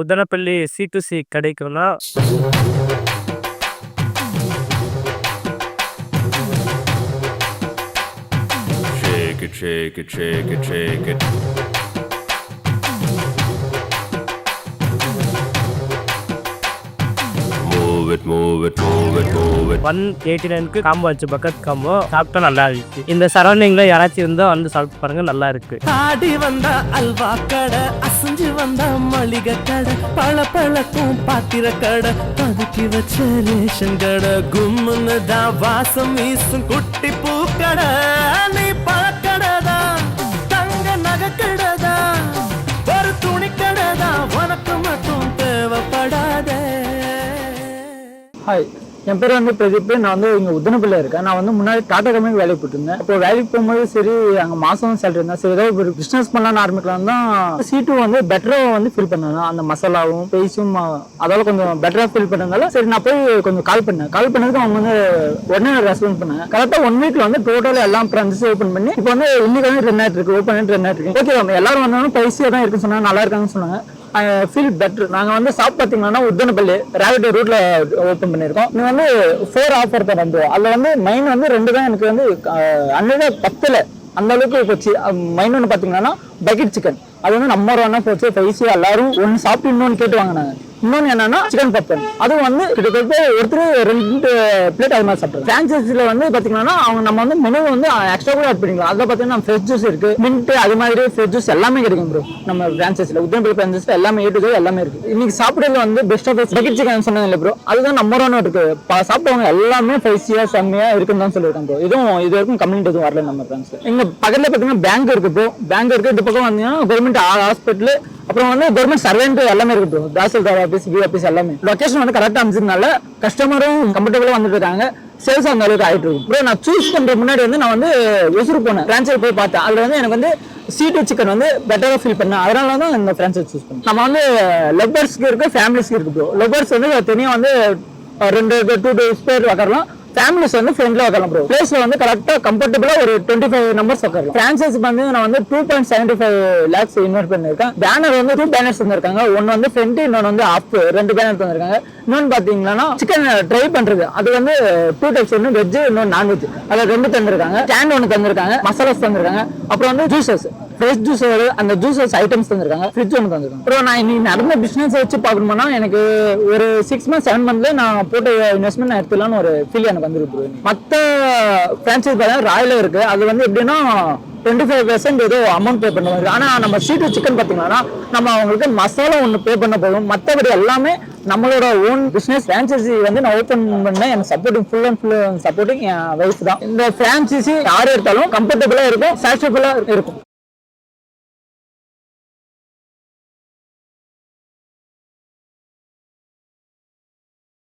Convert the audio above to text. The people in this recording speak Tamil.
உதனப்பள்ளி C2C கடைக்குன்னா Shake it, shake it, shake it, shake it. Move it, move it, move it, move it. 189க்கு காம்போ வச்சு பக்கத்து காம்போ சாப்பிட்டா நல்லா இருக்கு. இந்த சரௌண்டிங்ல யாராச்சும் இருந்தா வந்து சாப்பிட்டு பாருங்க, நல்லா இருக்கு. ஆடி வந்தா அல்வா கடை, அசைஞ்சு வந்தா மளிகை கடை, பழப்பழக்கும் பாத்திர கடை, பதுக்கி வச்ச ரேஷன் கடை, கும்முன்னு தான் வாசம் வீசும் குட்டி பூக்கடை. நீ பழக்கடைதா, தங்க நகை கடைதா, ஒரு துணி கடைதா, உனக்கு மட்டும் தேவைப்படாதே. ஹாய், என் பேர் வந்து பிரதீப். நான் வந்து இங்கே உதனப்பள்ளியில் இருக்கேன். நான் வந்து முன்னாடி டாடா கம்பெனிக்கு வேலைக்கு போட்டுருந்தேன். இப்போ வேலைக்கு போகும்போது சரி, அங்கே மாதம் சேலரி இருந்தேன். சரி, ஏதாவது ஒரு பிஸ்னஸ் பண்ணலான்னு ஆரம்பிக்கலாம் தான் C2 வந்து பெட்டராக வந்து ஃபீல் பண்ணேன். அந்த மசாலாவும் பேஸும் அதோட கொஞ்சம் பெட்டராக ஃபீல் பண்ணதால சரி நான் போய் கொஞ்சம் கால் பண்ணதுக்கு அவங்க வந்து உடனே ரெஸ்பான்ஸ் பண்ணாங்க. கரெக்டாக 1 வீக்ல வந்து டோட்டலாக எல்லாம் பிரான்ச்சஸ் ஓப்பன் பண்ணி இப்போ வந்து இன்னைக்கு வந்து 2 நாள் இருக்கு, ஓப்பன் பண்ணிட்டு 2 நாள் இருக்கு. ஓகே, எல்லாரும் வந்தாலும் பைசியாக தான் இருக்குன்னு சொன்னாங்க, நல்லா இருக்காங்கன்னு சொன்னாங்க. Feel better. நாங்கள் வந்து ஷாப் பார்த்தீங்கன்னா உதனப்பள்ளி ரேவட் ரூட்ல ஓப்பன் பண்ணியிருக்கோம். நீ வந்து 4 ஆஃபர் தான் வந்து அதில் வந்து மைன் வந்து 2 தான் எனக்கு வந்து 10 அந்த அளவுக்கு போச்சு. மைன் ஒன்று பார்த்தீங்கன்னா பக்கெட் சிக்கன், அது வந்து நம்பர் 1 போச்சு. பைசியாக எல்லாரும் ஒன்று சாப்பிட்டு இன்னொன்று கேட்டு வாங்கினாங்க. இன்னொன்று என்னன்னா சிக்கன் பப்பன், அதுவும் வந்து கிட்டத்தட்ட ஒருத்தர் 2 பிளேட் அது மாதிரி சாப்பிட்றோம். பிரான்சைஸில் வந்து பார்த்தீங்கன்னா அவங்க நம்ம வந்து மெனு வந்து எக்ஸ்ட்ரா கூட ஆட் பண்ணிக்கலாம். அதில் பார்த்தீங்கன்னா ஃப்ரெஷ் ஜூஸ் இருக்கு, மின்ட், அது மாதிரி ஃப்ரெஷ் ஜூஸ் எல்லாமே கிடைக்கும் ப்ரோ. நம்ம பிரான்சைஸில் உதனப்பள்ளி பிரான்சைஸில் எல்லாமே ஏ டு ஜெட் எல்லாமே இருக்கு. இன்னைக்கு சாப்பிட்றது வந்து பெஸ்ட் ஆஃப் பக்கெட் சிக்கன் சொன்னது இல்லை ப்ரோ, அதுதான் நம்பர் 1 இருக்கு. சாப்பிட்டவங்க எல்லாமே ஸ்பைசியாக செம்மையாக இருக்குன்னு தான் சொல்லியிருக்காங்க ப்ரோ. இது வரைக்கும் கம்ப்ளைண்ட் எதுவும் வரல நம்ம பிரான்ச்சில். இங்கே பக்கத்தில் பார்த்தீங்கன்னா பேங்க் இருக்கு ப்ரோ, பேங்க் இருக்கு. இந்த பக்கம் வந்தீங்கன்னா கவர்மெண்ட் ஹாஸ்பிட்டல், அப்புறம் வந்து கவர்மெண்ட் சர்வெண்ட் எல்லாமே இருக்கு bro. Tahsildar office, P office எல்லாமே. லொகேஷன் வந்து கரெக்டாக அமைச்சதுனால கஸ்டமரும் கம்ஃபர்டபுளாக வந்துட்டு இருக்காங்க. சேல்ஸ் அந்த அளவுக்கு ஆகிட்டு இருக்கும் ப்ரோ. நான் சூஸ் பண்ணுற முன்னாடி வந்து நான் வந்து ஒசூர் போனேன், பிரான்ச்சைஸ் போய் பார்த்தேன். அதில் வந்து எனக்கு வந்து C2 சிக்கன் வந்து பெட்டராக ஃபீல் பண்ணேன். அதனால தான் இந்த பிரான்ச்சைஸ் சூஸ் பண்ணேன். நம்ம வந்து லவ்வர்ஸ்க்கு இருக்கு, ஃபேமிலிஸ்க்கு இருக்கு ப்ரோ. லவ்வர்ஸ் வந்து தனியாக வந்து 2 பேர் உட்காரலாம், ஃபேமிலிஸ் வந்து ஃப்ரெண்ட்ல உட்காரலாம் ப்ரோ. பிளேஸ்ல வந்து கரெக்டாக கம்ஃபர்டபுளாக ஒரு 25 நம்பர்ஸ் உட்காரலாம். பிரான்சைஸ் வந்து நான் வந்து 2.75 lakhs இன்வெஸ்ட் பண்ணியிருக்கேன். பேனர் வந்து 2 பேனர்ஸ் வந்திருக்காங்க. ஒன்று வந்து ஃப்ரண்ட், இன்னொன்று வந்து ஆஃப், 2 பேனர் வந்திருக்காங்க. இன்னொன்று பார்த்தீங்கன்னா சிக்கன் ட்ரை பண்றது, அது வந்து 2 டைப்ஸ், ஒன்று வெஜ், இன்னொன்று நான்வெஜ். அதில் 2 தந்திருக்காங்க. ஸ்டாண்ட் 1 தந்திருக்காங்க, மசாலாஸ் தந்திருக்காங்க. அப்புறம் வந்து ஜூசஸ், ஃப்ரெஷ் ஜூஸ், அந்த ஜூசஸ் ஐட்டம்ஸ் தந்திருக்காங்க. ஃப்ரிட்ஜ் 1 தந்திருக்காங்க. அப்புறம் நான் இன்னைக்கு நடந்த பிசினஸ் வச்சு பார்க்கணும்னா எனக்கு ஒரு 6 months 7 months நான் போட்ட இன்வெஸ்ட்மெண்ட் நான் எடுத்துலான்னு ஒரு ஃபீல் எனக்கு வந்துருக்கு. மற்ற பிரான்ச்சைஸ் பார்த்தா ராயல இருக்கு, அது வந்து எப்படின்னா 25% ஏதோ அமௌண்ட் பே பண்ணுவாங்க. ஆனால் நம்ம C2 சிக்கன் பார்த்தீங்கன்னா நம்ம அவங்களுக்கு மசாலா ஒன்று பே பண்ண போதும், மற்றபடி எல்லாமே நம்மளோட ஓன் பிசினஸ். பிரான்ச்சைசி வந்து நான் ஓப்பன் பண்ணேன், எனக்கு supporting full and full supporting N wife தான். இந்த பிரான்ச்சைசி யார் எடுத்தாலும் கம்ஃபர்டபுளாக இருக்கும், சாட்டிஸ்ஃபைடாக இருக்கும்.